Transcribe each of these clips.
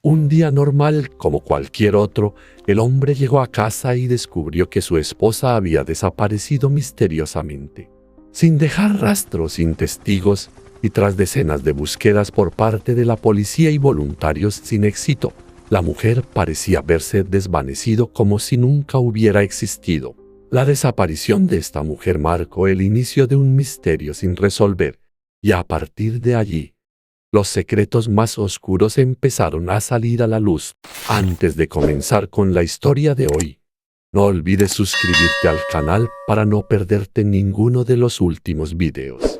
Un día normal, como cualquier otro, el hombre llegó a casa y descubrió que su esposa había desaparecido misteriosamente. Sin dejar rastros, sin testigos, y tras decenas de búsquedas por parte de la policía y voluntarios sin éxito, la mujer parecía haberse desvanecido como si nunca hubiera existido. La desaparición de esta mujer marcó el inicio de un misterio sin resolver, y a partir de allí, los secretos más oscuros empezaron a salir a la luz. Antes de comenzar con la historia de hoy, no olvides suscribirte al canal para no perderte ninguno de los últimos videos.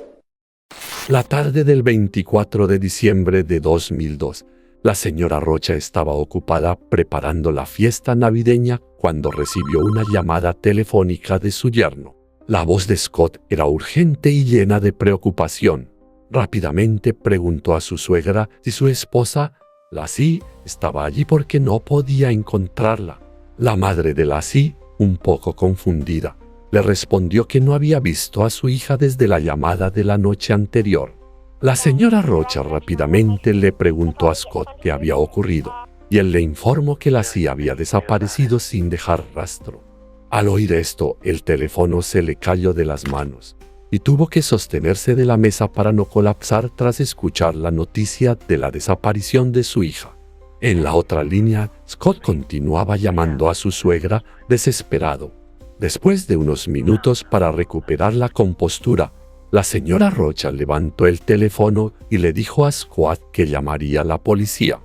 La tarde del 24 de diciembre de 2002, la señora Rocha estaba ocupada preparando la fiesta navideña cuando recibió una llamada telefónica de su yerno. La voz de Scott era urgente y llena de preocupación. Rápidamente preguntó a su suegra si su esposa, Lassie, estaba allí porque no podía encontrarla. La madre de Lassie, un poco confundida, le respondió que no había visto a su hija desde la llamada de la noche anterior. La señora Rocha rápidamente le preguntó a Scott qué había ocurrido, y él le informó que Lassie había desaparecido sin dejar rastro. Al oír esto, el teléfono se le cayó de las manos y tuvo que sostenerse de la mesa para no colapsar tras escuchar la noticia de la desaparición de su hija. En la otra línea, Scott continuaba llamando a su suegra desesperado. Después de unos minutos para recuperar la compostura, la señora Rocha levantó el teléfono y le dijo a Scott que llamaría a la policía.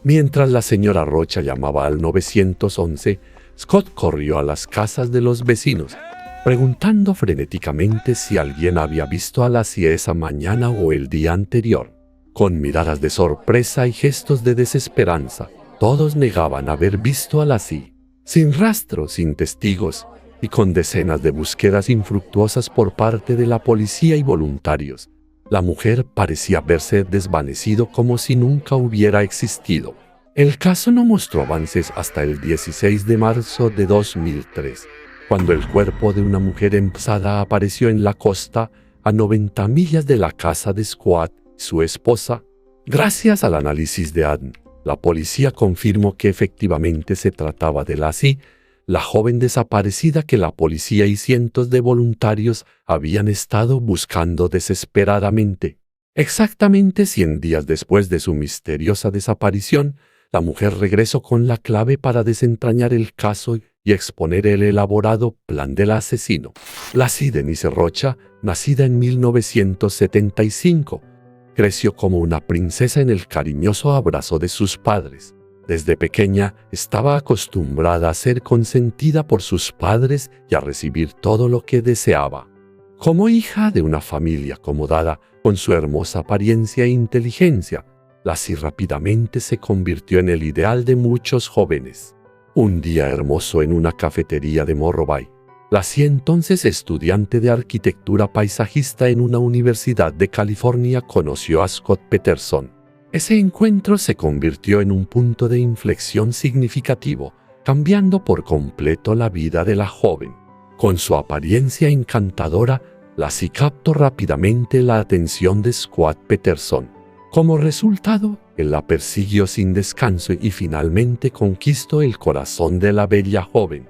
Mientras la señora Rocha llamaba al 911, Scott corrió a las casas de los vecinos, preguntando frenéticamente si alguien había visto a Lassie esa mañana o el día anterior. Con miradas de sorpresa y gestos de desesperanza, todos negaban haber visto a Lassie. Sin rastro, sin testigos, y con decenas de búsquedas infructuosas por parte de la policía y voluntarios, la mujer parecía haberse desvanecido como si nunca hubiera existido. El caso no mostró avances hasta el 16 de marzo de 2003, cuando el cuerpo de una mujer embarazada apareció en la costa a 90 millas de la casa de Scott y su esposa. Gracias al análisis de ADN, la policía confirmó que efectivamente se trataba de Lassie, la joven desaparecida que la policía y cientos de voluntarios habían estado buscando desesperadamente. Exactamente 100 días después de su misteriosa desaparición, la mujer regresó con la clave para desentrañar el caso y exponer el elaborado plan del asesino. Lassie Denise Rocha, nacida en 1975, creció como una princesa en el cariñoso abrazo de sus padres. Desde pequeña estaba acostumbrada a ser consentida por sus padres y a recibir todo lo que deseaba. Como hija de una familia acomodada, con su hermosa apariencia e inteligencia, Lassie rápidamente se convirtió en el ideal de muchos jóvenes. Un día hermoso en una cafetería de Morro Bay, Lassie, entonces estudiante de arquitectura paisajista en una universidad de California, conoció a Scott Peterson. Ese encuentro se convirtió en un punto de inflexión significativo, cambiando por completo la vida de la joven. Con su apariencia encantadora, Lassie captó rápidamente la atención de Scott Peterson. Como resultado, él la persiguió sin descanso y finalmente conquistó el corazón de la bella joven.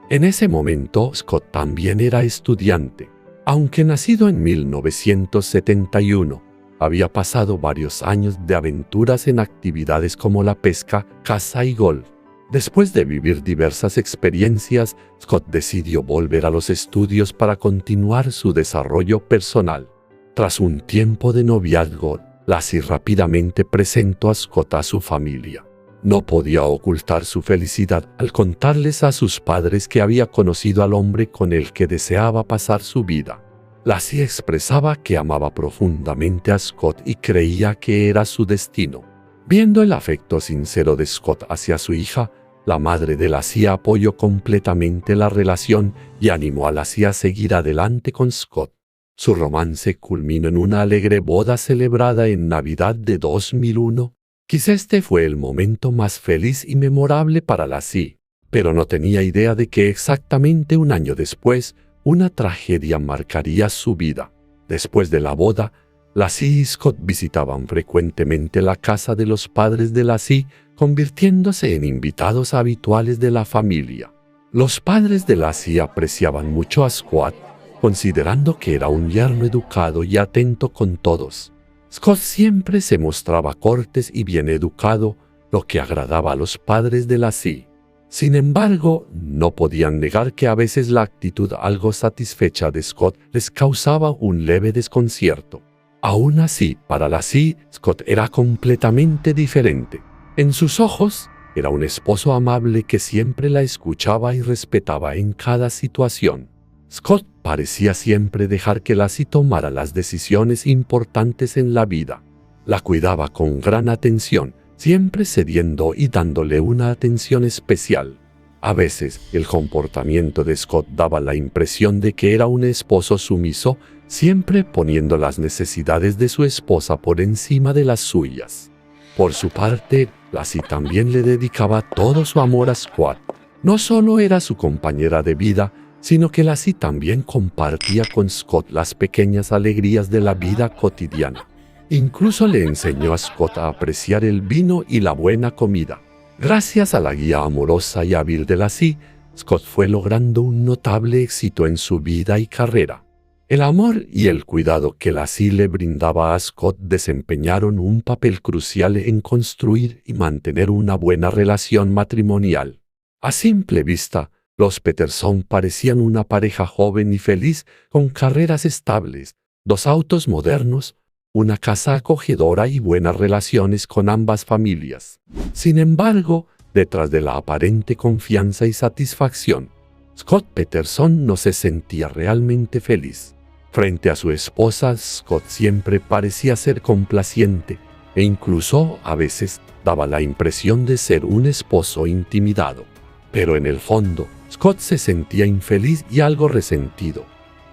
En ese momento, Scott también era estudiante. Aunque nacido en 1971, había pasado varios años de aventuras en actividades como la pesca, caza y golf. Después de vivir diversas experiencias, Scott decidió volver a los estudios para continuar su desarrollo personal. Tras un tiempo de noviazgo, Lassie rápidamente presentó a Scott a su familia. No podía ocultar su felicidad al contarles a sus padres que había conocido al hombre con el que deseaba pasar su vida. Lassie expresaba que amaba profundamente a Scott y creía que era su destino. Viendo el afecto sincero de Scott hacia su hija, la madre de Lassie apoyó completamente la relación y animó a Lassie a seguir adelante con Scott. Su romance culminó en una alegre boda celebrada en Navidad de 2001. Quizá este fue el momento más feliz y memorable para Lassie, pero no tenía idea de que exactamente un año después, una tragedia marcaría su vida. Después de la boda, Lassie y Scott visitaban frecuentemente la casa de los padres de Lassie, convirtiéndose en invitados habituales de la familia. Los padres de Lassie apreciaban mucho a Scott, considerando que era un yerno educado y atento con todos. Scott siempre se mostraba cortés y bien educado, lo que agradaba a los padres de Lassie. Sin embargo, no podían negar que a veces la actitud algo satisfecha de Scott les causaba un leve desconcierto. Aún así, para Lassie, Scott era completamente diferente. En sus ojos, era un esposo amable que siempre la escuchaba y respetaba en cada situación. Scott parecía siempre dejar que Lassie tomara las decisiones importantes en la vida. La cuidaba con gran atención, siempre cediendo y dándole una atención especial. A veces, el comportamiento de Scott daba la impresión de que era un esposo sumiso, siempre poniendo las necesidades de su esposa por encima de las suyas. Por su parte, Lassie también le dedicaba todo su amor a Scott. No solo era su compañera de vida, sino que Lassie también compartía con Scott las pequeñas alegrías de la vida cotidiana. Incluso le enseñó a Scott a apreciar el vino y la buena comida. Gracias a la guía amorosa y hábil de Lassie, Scott fue logrando un notable éxito en su vida y carrera. El amor y el cuidado que Lassie le brindaba a Scott desempeñaron un papel crucial en construir y mantener una buena relación matrimonial. A simple vista, los Peterson parecían una pareja joven y feliz con carreras estables, 2 autos modernos, una casa acogedora y buenas relaciones con ambas familias. Sin embargo, detrás de la aparente confianza y satisfacción, Scott Peterson no se sentía realmente feliz. Frente a su esposa, Scott siempre parecía ser complaciente e incluso a veces daba la impresión de ser un esposo intimidado. Pero en el fondo, Scott se sentía infeliz y algo resentido,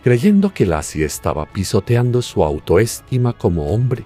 creyendo que Lassie estaba pisoteando su autoestima como hombre.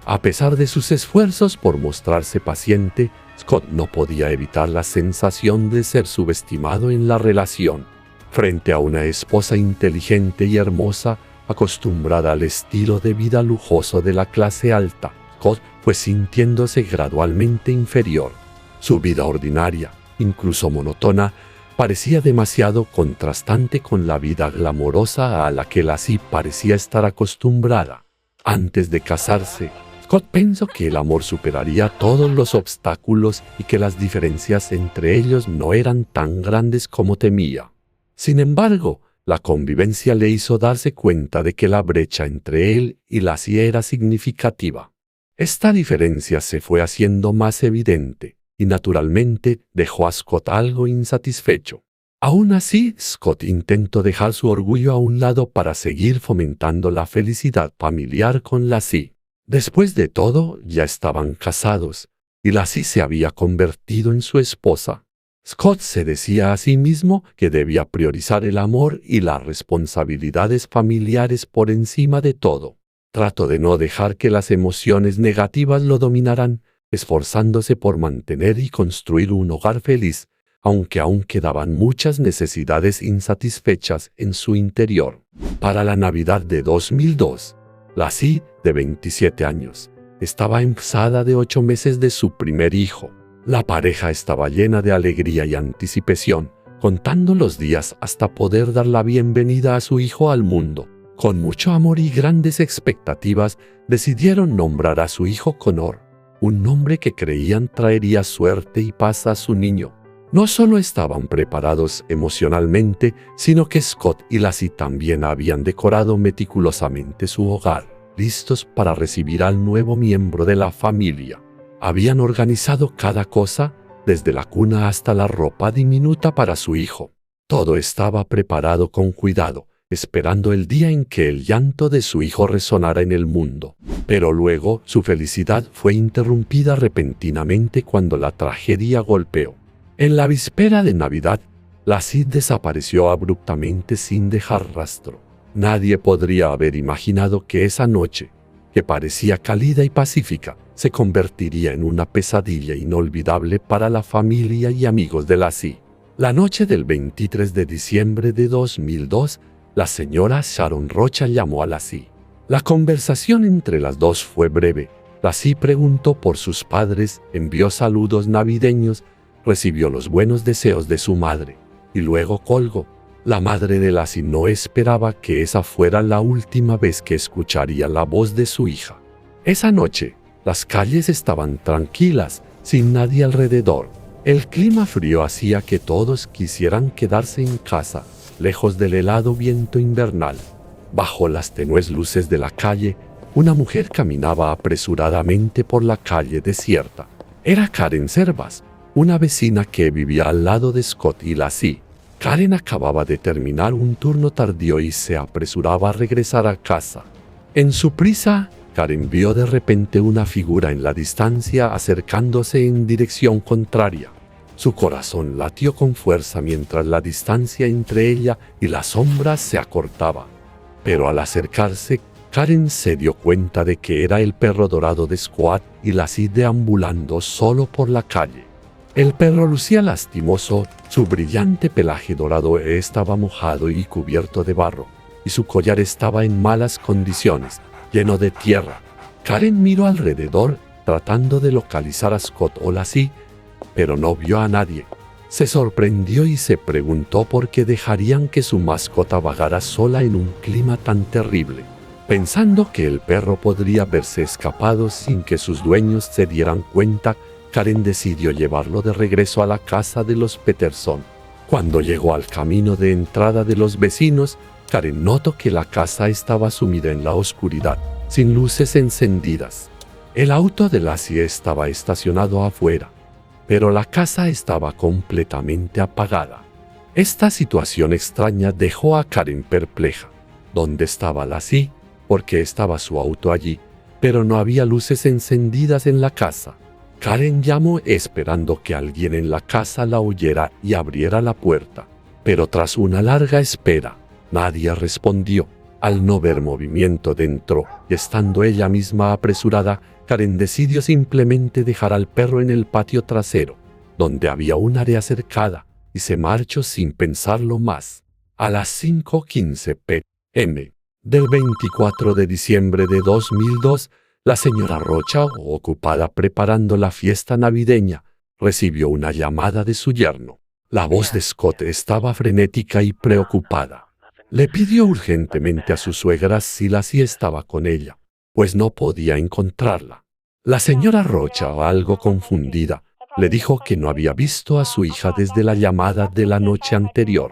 A pesar de sus esfuerzos por mostrarse paciente, Scott no podía evitar la sensación de ser subestimado en la relación. Frente a una esposa inteligente y hermosa, acostumbrada al estilo de vida lujoso de la clase alta, Scott fue sintiéndose gradualmente inferior. Su vida ordinaria, incluso monótona, parecía demasiado contrastante con la vida glamorosa a la que Lassie parecía estar acostumbrada. Antes de casarse, Scott pensó que el amor superaría todos los obstáculos y que las diferencias entre ellos no eran tan grandes como temía. Sin embargo, la convivencia le hizo darse cuenta de que la brecha entre él y Lassie era significativa. Esta diferencia se fue haciendo más evidente y naturalmente dejó a Scott algo insatisfecho. Aún así, Scott intentó dejar su orgullo a un lado para seguir fomentando la felicidad familiar con Lassie. Después de todo, ya estaban casados y Lassie se había convertido en su esposa. Scott se decía a sí mismo que debía priorizar el amor y las responsabilidades familiares por encima de todo. Trató de no dejar que las emociones negativas lo dominaran, esforzándose por mantener y construir un hogar feliz, aunque aún quedaban muchas necesidades insatisfechas en su interior. Para la Navidad de 2002, Lassie, de 27 años, estaba embarazada de 8 meses de su primer hijo. La pareja estaba llena de alegría y anticipación, contando los días hasta poder dar la bienvenida a su hijo al mundo. Con mucho amor y grandes expectativas, decidieron nombrar a su hijo Connor, un nombre que creían traería suerte y paz a su niño. No solo estaban preparados emocionalmente, sino que Scott y Lassie también habían decorado meticulosamente su hogar, listos para recibir al nuevo miembro de la familia. Habían organizado cada cosa, desde la cuna hasta la ropa diminuta para su hijo. Todo estaba preparado con cuidado, esperando el día en que el llanto de su hijo resonara en el mundo. Pero luego su felicidad fue interrumpida repentinamente cuando la tragedia golpeó. En la víspera de Navidad, Lassie desapareció abruptamente sin dejar rastro. Nadie podría haber imaginado que esa noche, que parecía cálida y pacífica, se convertiría en una pesadilla inolvidable para la familia y amigos de Lassie. La noche del 23 de diciembre de 2002, la señora Sharon Rocha llamó a Lassie. La conversación entre las dos fue breve. Lassie preguntó por sus padres, envió saludos navideños, recibió los buenos deseos de su madre y luego colgó. La madre de Lassie no esperaba que esa fuera la última vez que escucharía la voz de su hija. Esa noche, las calles estaban tranquilas, sin nadie alrededor. El clima frío hacía que todos quisieran quedarse en casa, lejos del helado viento invernal. Bajo las tenues luces de la calle, una mujer caminaba apresuradamente por la calle desierta. Era Karen Servas, una vecina que vivía al lado de Scott y Lassie. Karen acababa de terminar un turno tardío y se apresuraba a regresar a casa. En su prisa, Karen vio de repente una figura en la distancia acercándose en dirección contraria. Su corazón latió con fuerza mientras la distancia entre ella y la sombra se acortaba. Pero al acercarse, Karen se dio cuenta de que era el perro dorado de Scott y Lassie deambulando solo por la calle. El perro lucía lastimoso, su brillante pelaje dorado estaba mojado y cubierto de barro, y su collar estaba en malas condiciones, lleno de tierra. Karen miró alrededor, tratando de localizar a Scott o Lassie, pero no vio a nadie. Se sorprendió y se preguntó por qué dejarían que su mascota vagara sola en un clima tan terrible. Pensando que el perro podría haberse escapado sin que sus dueños se dieran cuenta, Karen decidió llevarlo de regreso a la casa de los Peterson. Cuando llegó al camino de entrada de los vecinos, Karen notó que la casa estaba sumida en la oscuridad, sin luces encendidas. El auto de Lassie estaba estacionado afuera, pero la casa estaba completamente apagada. Esta situación extraña dejó a Karen perpleja. ¿Dónde estaba Lassie? ¿Por qué estaba su auto allí? Pero no había luces encendidas en la casa. Karen llamó esperando que alguien en la casa la oyera y abriera la puerta. Pero tras una larga espera, nadie respondió. Al no ver movimiento dentro y estando ella misma apresurada, Karen decidió simplemente dejar al perro en el patio trasero, donde había un área cercada, y se marchó sin pensarlo más. A las 5:15 p.m. del 24 de diciembre de 2002, la señora Rocha, ocupada preparando la fiesta navideña, recibió una llamada de su yerno. La voz de Scott estaba frenética y preocupada. Le pidió urgentemente a su suegra si Lassie estaba con ella, pues no podía encontrarla. La señora Rocha, algo confundida, le dijo que no había visto a su hija desde la llamada de la noche anterior.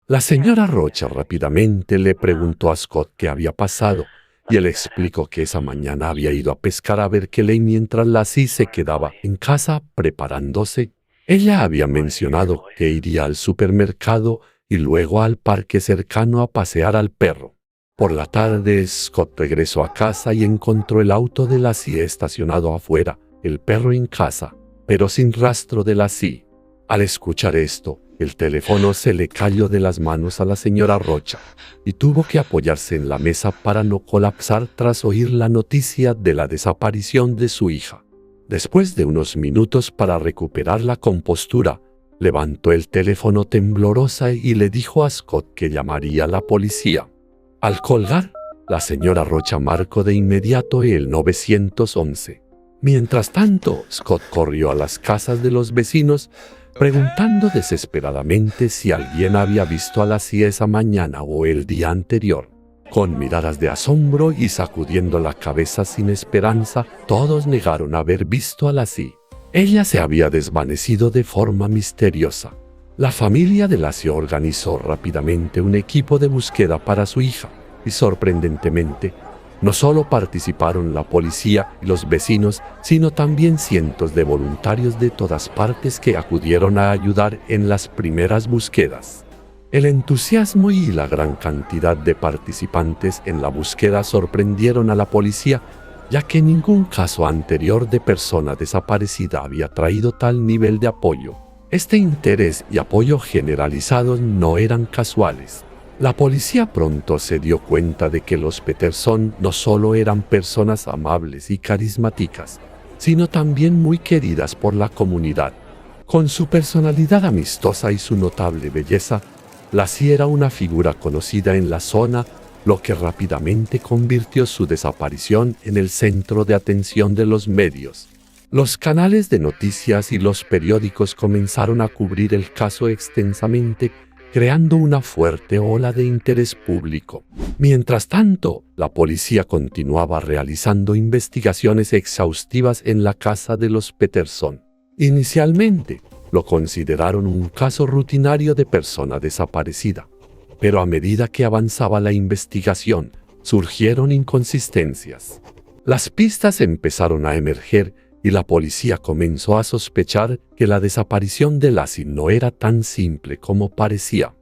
La señora Rocha rápidamente le preguntó a Scott qué había pasado, y él explicó que esa mañana había ido a pescar a Berkeley mientras Lassie se quedaba en casa preparándose. Ella había mencionado que iría al supermercado y luego al parque cercano a pasear al perro. Por la tarde, Scott regresó a casa y encontró el auto de Lassie estacionado afuera, el perro en casa, pero sin rastro de Lassie. Al escuchar esto, el teléfono se le cayó de las manos a la señora Rocha y tuvo que apoyarse en la mesa para no colapsar tras oír la noticia de la desaparición de su hija. Después de unos minutos para recuperar la compostura, levantó el teléfono temblorosa y le dijo a Scott que llamaría a la policía. Al colgar, la señora Rocha marcó de inmediato el 911. Mientras tanto, Scott corrió a las casas de los vecinos, preguntando desesperadamente si alguien había visto a Lassie esa mañana o el día anterior. Con miradas de asombro y sacudiendo la cabeza sin esperanza, todos negaron haber visto a Lassie. Ella se había desvanecido de forma misteriosa. La familia de Lassie organizó rápidamente un equipo de búsqueda para su hija, y sorprendentemente, no solo participaron la policía y los vecinos, sino también cientos de voluntarios de todas partes que acudieron a ayudar en las primeras búsquedas. El entusiasmo y la gran cantidad de participantes en la búsqueda sorprendieron a la policía, ya que ningún caso anterior de persona desaparecida había traído tal nivel de apoyo. Este interés y apoyo generalizados no eran casuales. La policía pronto se dio cuenta de que los Peterson no solo eran personas amables y carismáticas, sino también muy queridas por la comunidad. Con su personalidad amistosa y su notable belleza, Lassie era una figura conocida en la zona, lo que rápidamente convirtió su desaparición en el centro de atención de los medios. Los canales de noticias y los periódicos comenzaron a cubrir el caso extensamente, creando una fuerte ola de interés público. Mientras tanto, la policía continuaba realizando investigaciones exhaustivas en la casa de los Peterson. Inicialmente, lo consideraron un caso rutinario de persona desaparecida, pero a medida que avanzaba la investigación, surgieron inconsistencias. Las pistas empezaron a emerger y la policía comenzó a sospechar que la desaparición de Lassie no era tan simple como parecía.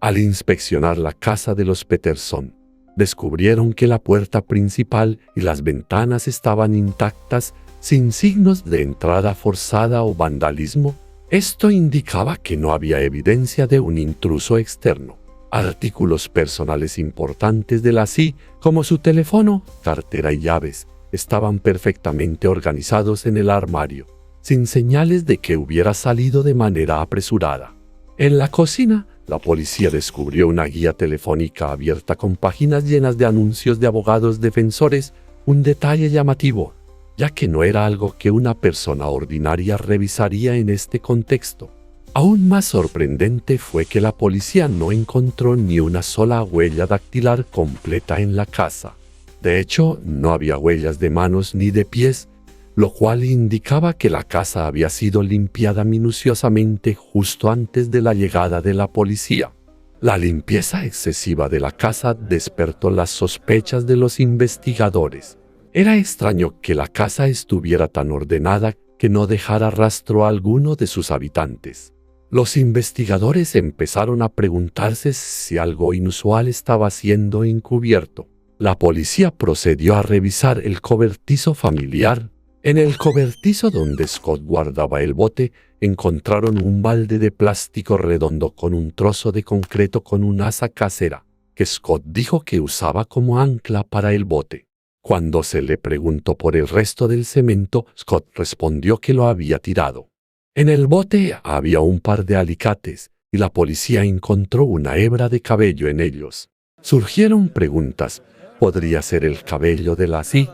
Al inspeccionar la casa de los Peterson, descubrieron que la puerta principal y las ventanas estaban intactas, sin signos de entrada forzada o vandalismo. Esto indicaba que no había evidencia de un intruso externo. Artículos personales importantes de Lassie, como su teléfono, cartera y llaves, estaban perfectamente organizados en el armario, sin señales de que hubiera salido de manera apresurada. En la cocina, la policía descubrió una guía telefónica abierta con páginas llenas de anuncios de abogados defensores, un detalle llamativo, ya que no era algo que una persona ordinaria revisaría en este contexto. Aún más sorprendente fue que la policía no encontró ni una sola huella dactilar completa en la casa. De hecho, no había huellas de manos ni de pies, lo cual indicaba que la casa había sido limpiada minuciosamente justo antes de la llegada de la policía. La limpieza excesiva de la casa despertó las sospechas de los investigadores. Era extraño que la casa estuviera tan ordenada que no dejara rastro alguno de sus habitantes. Los investigadores empezaron a preguntarse si algo inusual estaba siendo encubierto. La policía procedió a revisar el cobertizo familiar. En el cobertizo donde Scott guardaba el bote, encontraron un balde de plástico redondo con un trozo de concreto con un asa casera, que Scott dijo que usaba como ancla para el bote. Cuando se le preguntó por el resto del cemento, Scott respondió que lo había tirado. En el bote había un par de alicates y la policía encontró una hebra de cabello en ellos. Surgieron preguntas. ¿Podría ser el cabello de Lassie?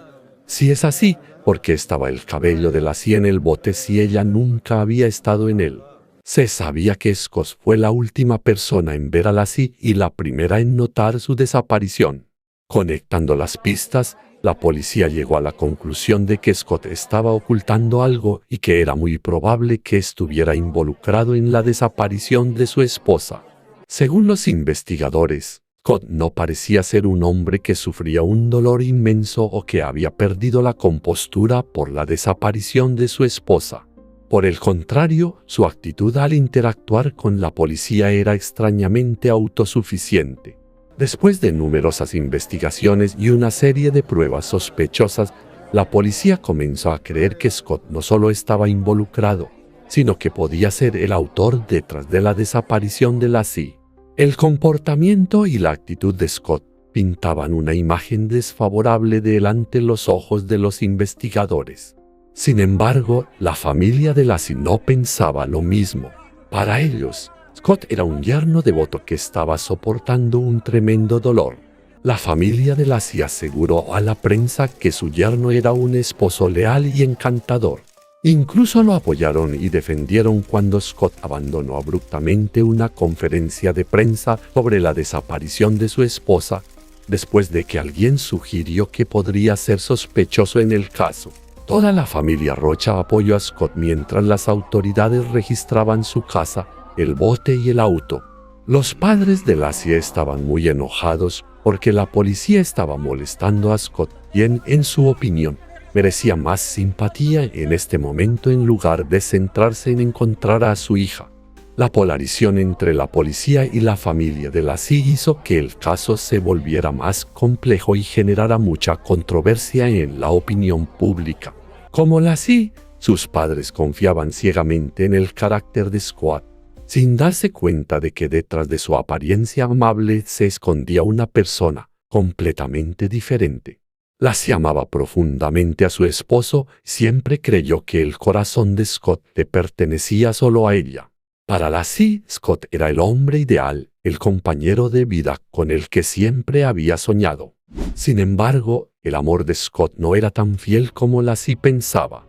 Si es así, ¿por qué estaba el cabello de Lassie en el bote si ella nunca había estado en él? Se sabía que Scott fue la última persona en ver a Lassie y la primera en notar su desaparición. Conectando las pistas, la policía llegó a la conclusión de que Scott estaba ocultando algo y que era muy probable que estuviera involucrado en la desaparición de su esposa. Según los investigadores, Scott no parecía ser un hombre que sufría un dolor inmenso o que había perdido la compostura por la desaparición de su esposa. Por el contrario, su actitud al interactuar con la policía era extrañamente autosuficiente. Después de numerosas investigaciones y una serie de pruebas sospechosas, la policía comenzó a creer que Scott no solo estaba involucrado, sino que podía ser el autor detrás de la desaparición de Lassie. El comportamiento y la actitud de Scott pintaban una imagen desfavorable delante de los ojos de los investigadores. Sin embargo, la familia de Lassie no pensaba lo mismo. Para ellos, Scott era un yerno devoto que estaba soportando un tremendo dolor. La familia de Lassie aseguró a la prensa que su yerno era un esposo leal y encantador. Incluso lo apoyaron y defendieron cuando Scott abandonó abruptamente una conferencia de prensa sobre la desaparición de su esposa, después de que alguien sugirió que podría ser sospechoso en el caso. Toda la familia Rocha apoyó a Scott mientras las autoridades registraban su casa, el bote y el auto. Los padres de Lassie estaban muy enojados porque la policía estaba molestando a Scott, quien, en su opinión, merecía más simpatía en este momento en lugar de centrarse en encontrar a su hija. La polarización entre la policía y la familia de Lassie hizo que el caso se volviera más complejo y generara mucha controversia en la opinión pública. Como Lassie, sus padres confiaban ciegamente en el carácter de Scott, sin darse cuenta de que detrás de su apariencia amable se escondía una persona completamente diferente. Lassie amaba profundamente a su esposo y siempre creyó que el corazón de Scott le pertenecía solo a ella. Para Lassie, Scott era el hombre ideal el compañero de vida con el que siempre había soñado. Sin embargo, el amor de Scott no era tan fiel como Lassie pensaba.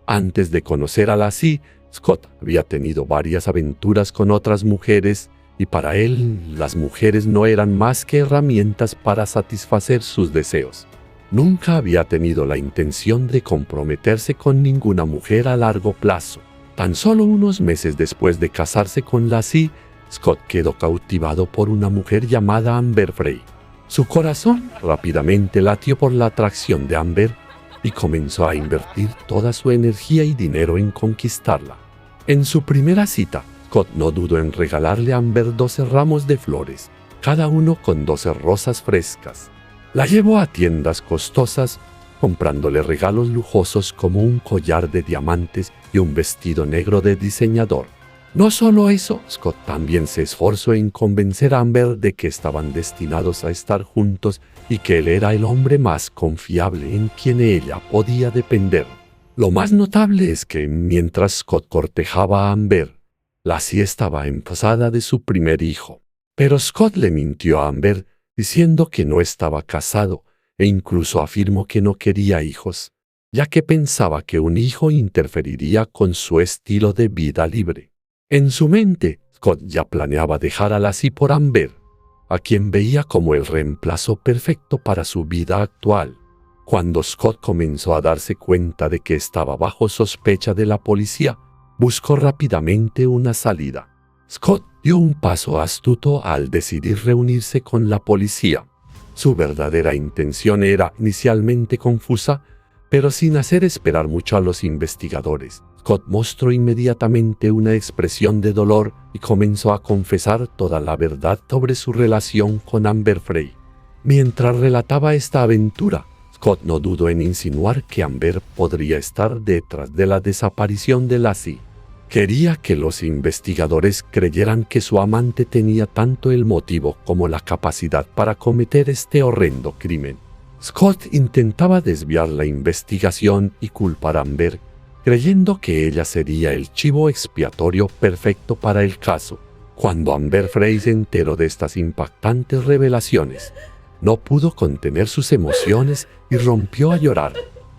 Antes de conocer a Lassie, Scott había tenido varias aventuras con otras mujeres y para él las mujeres no eran más que herramientas para satisfacer sus deseos. Nunca había tenido la intención de comprometerse con ninguna mujer a largo plazo. Tan solo unos meses después de casarse con Lassie, Scott quedó cautivado por una mujer llamada Amber Frey. Su corazón rápidamente latió por la atracción de Amber y comenzó a invertir toda su energía y dinero en conquistarla. En su primera cita, Scott no dudó en regalarle a Amber 12 ramos de flores, cada uno con 12 rosas frescas. La llevó a tiendas costosas, comprándole regalos lujosos como un collar de diamantes y un vestido negro de diseñador. No solo eso, Scott también se esforzó en convencer a Amber de que estaban destinados a estar juntos y que él era el hombre más confiable en quien ella podía depender. Lo más notable es que mientras Scott cortejaba a Amber, Lassie estaba embarazada de su primer hijo. Pero Scott le mintió a Amber diciendo que no estaba casado e incluso afirmó que no quería hijos, ya que pensaba que un hijo interferiría con su estilo de vida libre. En su mente, Scott ya planeaba dejar a Lassie por Amber, a quien veía como el reemplazo perfecto para su vida actual. Cuando Scott comenzó a darse cuenta de que estaba bajo sospecha de la policía, buscó rápidamente una salida. Scott dio un paso astuto al decidir reunirse con la policía. Su verdadera intención era inicialmente confusa, pero sin hacer esperar mucho a los investigadores. Scott mostró inmediatamente una expresión de dolor y comenzó a confesar toda la verdad sobre su relación con Amber Frey. Mientras relataba esta aventura, Scott no dudó en insinuar que Amber podría estar detrás de la desaparición de Lassie. Quería que los investigadores creyeran que su amante tenía tanto el motivo como la capacidad para cometer este horrendo crimen. Scott intentaba desviar la investigación y culpar a Amber, creyendo que ella sería el chivo expiatorio perfecto para el caso. Cuando Amber Frey se enteró de estas impactantes revelaciones, no pudo contener sus emociones y rompió a llorar.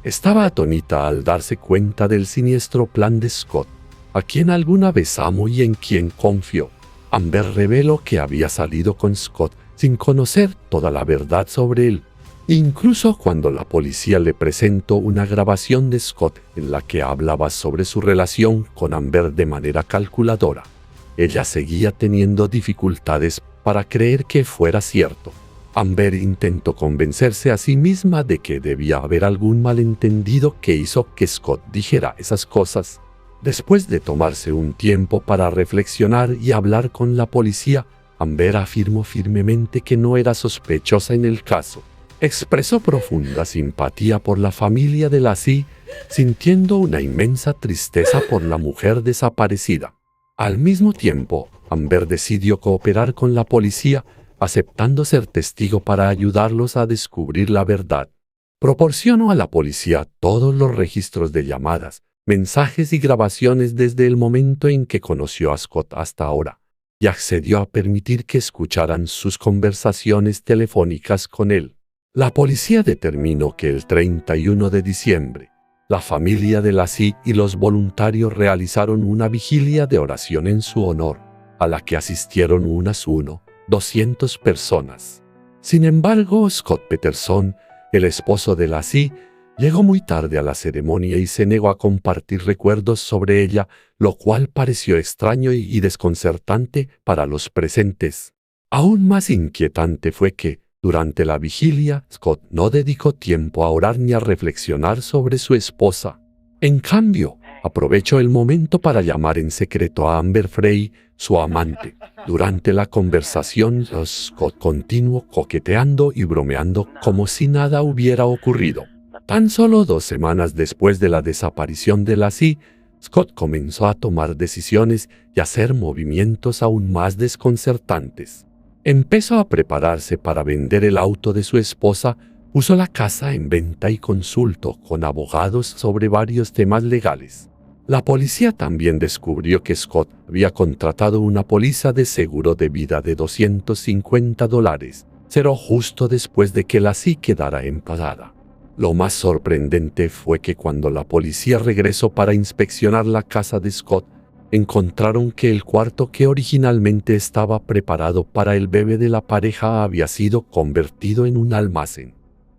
Estaba atónita al darse cuenta del siniestro plan de Scott, a quien alguna vez amó y en quien confió. Amber reveló que había salido con Scott sin conocer toda la verdad sobre él. Incluso cuando la policía le presentó una grabación de Scott en la que hablaba sobre su relación con Amber de manera calculadora, ella seguía teniendo dificultades para creer que fuera cierto. Amber intentó convencerse a sí misma de que debía haber algún malentendido que hizo que Scott dijera esas cosas. Después de tomarse un tiempo para reflexionar y hablar con la policía, Amber afirmó firmemente que no era sospechosa en el caso. Expresó profunda simpatía por la familia de Lassie, sintiendo una inmensa tristeza por la mujer desaparecida. Al mismo tiempo, Amber decidió cooperar con la policía, aceptando ser testigo para ayudarlos a descubrir la verdad. Proporcionó a la policía todos los registros de llamadas, mensajes y grabaciones desde el momento en que conoció a Scott hasta ahora, y accedió a permitir que escucharan sus conversaciones telefónicas con él. La policía determinó que el 31 de diciembre, la familia de Lassie y los voluntarios realizaron una vigilia de oración en su honor, a la que asistieron 200 personas. Sin embargo, Scott Peterson, el esposo de Lassie, llegó muy tarde a la ceremonia y se negó a compartir recuerdos sobre ella, lo cual pareció extraño y desconcertante para los presentes. Aún más inquietante fue que, durante la vigilia, Scott no dedicó tiempo a orar ni a reflexionar sobre su esposa. En cambio, aprovechó el momento para llamar en secreto a Amber Frey, su amante. Durante la conversación, Scott continuó coqueteando y bromeando como si nada hubiera ocurrido. Tan solo 2 semanas después de la desaparición de Lassie, Scott comenzó a tomar decisiones y hacer movimientos aún más desconcertantes. Empezó a prepararse para vender el auto de su esposa, puso la casa en venta y consultó con abogados sobre varios temas legales. La policía también descubrió que Scott había contratado una póliza de seguro de vida de $250, pero justo después de que Lassie quedara embarazada. Lo más sorprendente fue que cuando la policía regresó para inspeccionar la casa de Scott, encontraron que el cuarto que originalmente estaba preparado para el bebé de la pareja había sido convertido en un almacén.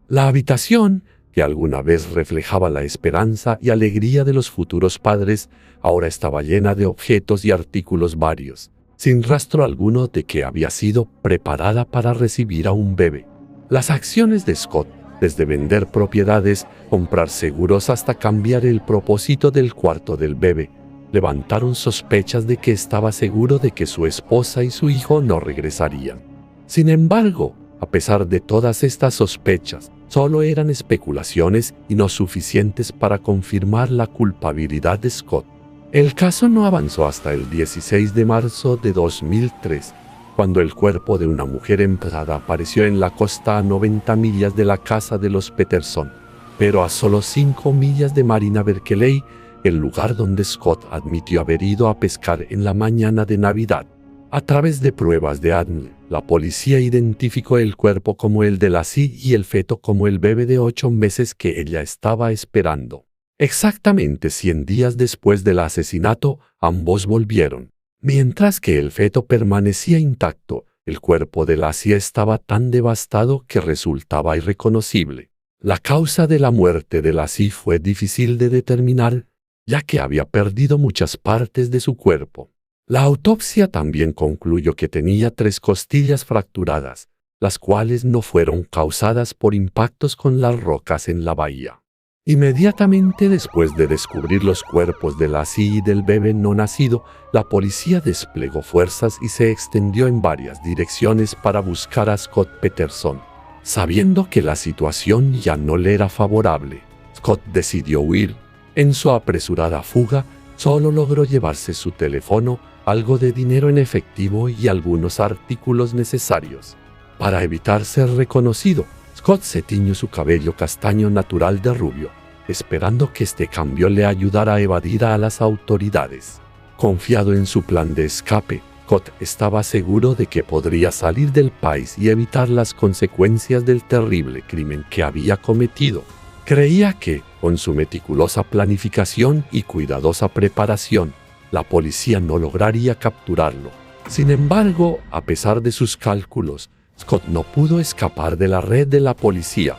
La habitación, que alguna vez reflejaba la esperanza y alegría de los futuros padres, ahora estaba llena de objetos y artículos varios, sin rastro alguno de que había sido preparada para recibir a un bebé. Las acciones de Scott, desde vender propiedades, comprar seguros hasta cambiar el propósito del cuarto del bebé, levantaron sospechas de que estaba seguro de que su esposa y su hijo no regresarían. Sin embargo, a pesar de todas estas sospechas, solo eran especulaciones y no suficientes para confirmar la culpabilidad de Scott. El caso no avanzó hasta el 16 de marzo de 2003, cuando el cuerpo de una mujer embarazada apareció en la costa a 90 millas de la casa de los Peterson, pero a solo 5 millas de Marina Berkeley, el lugar donde Scott admitió haber ido a pescar en la mañana de Navidad. A través de pruebas de ADN, la policía identificó el cuerpo como el de Lassie y el feto como el bebé de 8 meses que ella estaba esperando. Exactamente 100 días después del asesinato, ambos volvieron. Mientras que el feto permanecía intacto, el cuerpo de Lassie estaba tan devastado que resultaba irreconocible. La causa de la muerte de Lassie fue difícil de determinar, ya que había perdido muchas partes de su cuerpo. La autopsia también concluyó que tenía 3 costillas fracturadas, las cuales no fueron causadas por impactos con las rocas en la bahía. Inmediatamente después de descubrir los cuerpos de Lassie y del bebé no nacido, la policía desplegó fuerzas y se extendió en varias direcciones para buscar a Scott Peterson. Sabiendo que la situación ya no le era favorable, Scott decidió huir. En su apresurada fuga, solo logró llevarse su teléfono, algo de dinero en efectivo y algunos artículos necesarios. Para evitar ser reconocido, Scott se tiñó su cabello castaño natural de rubio, esperando que este cambio le ayudara a evadir a las autoridades. Confiado en su plan de escape, Scott estaba seguro de que podría salir del país y evitar las consecuencias del terrible crimen que había cometido. Creía que, con su meticulosa planificación y cuidadosa preparación, la policía no lograría capturarlo. Sin embargo, a pesar de sus cálculos, Scott no pudo escapar de la red de la policía.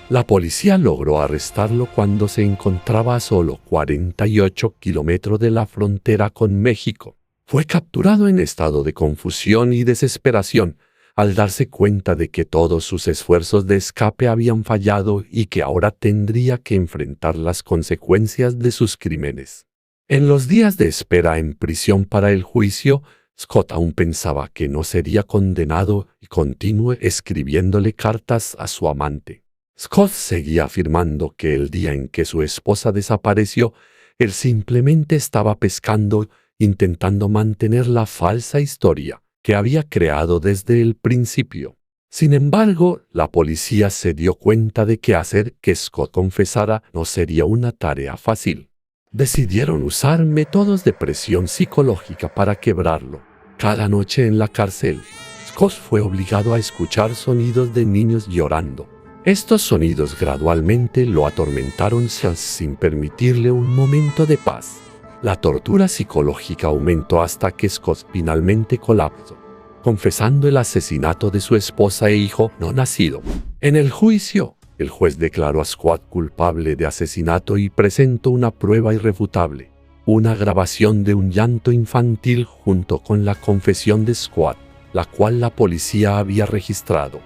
La policía logró arrestarlo cuando se encontraba a solo 48 kilómetros de la frontera con México. Fue capturado en estado de confusión y desesperación al darse cuenta de que todos sus esfuerzos de escape habían fallado y que ahora tendría que enfrentar las consecuencias de sus crímenes. En los días de espera en prisión para el juicio, Scott aún pensaba que no sería condenado y continuó escribiéndole cartas a su amante. Scott seguía afirmando que el día en que su esposa desapareció, él simplemente estaba pescando, intentando mantener la falsa historia que había creado desde el principio. Sin embargo, la policía se dio cuenta de que hacer que Scott confesara no sería una tarea fácil. Decidieron usar métodos de presión psicológica para quebrarlo. Cada noche en la cárcel, Scott fue obligado a escuchar sonidos de niños llorando. Estos sonidos gradualmente lo atormentaron sin permitirle un momento de paz. La tortura psicológica aumentó hasta que Scott finalmente colapsó, confesando el asesinato de su esposa e hijo no nacido. En el juicio, el juez declaró a Scott culpable de asesinato y presentó una prueba irrefutable, una grabación de un llanto infantil junto con la confesión de Scott, la cual la policía había registrado.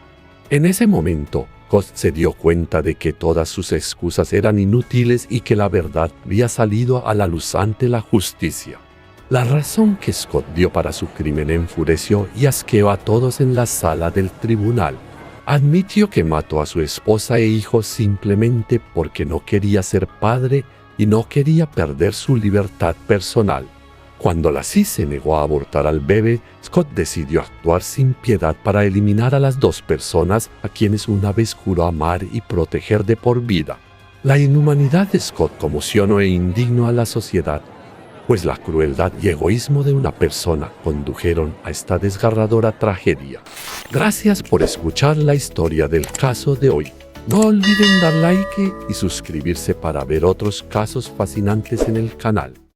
En ese momento, Scott se dio cuenta de que todas sus excusas eran inútiles y que la verdad había salido a la luz ante la justicia. La razón que Scott dio para su crimen enfureció y asqueó a todos en la sala del tribunal. Admitió que mató a su esposa e hijo simplemente porque no quería ser padre y no quería perder su libertad personal. Cuando Lassie se negó a abortar al bebé, Scott decidió actuar sin piedad para eliminar a las 2 personas a quienes una vez juró amar y proteger de por vida. La inhumanidad de Scott conmocionó e indignó a la sociedad, pues la crueldad y egoísmo de una persona condujeron a esta desgarradora tragedia. Gracias por escuchar la historia del caso de hoy. No olviden dar like y suscribirse para ver otros casos fascinantes en el canal.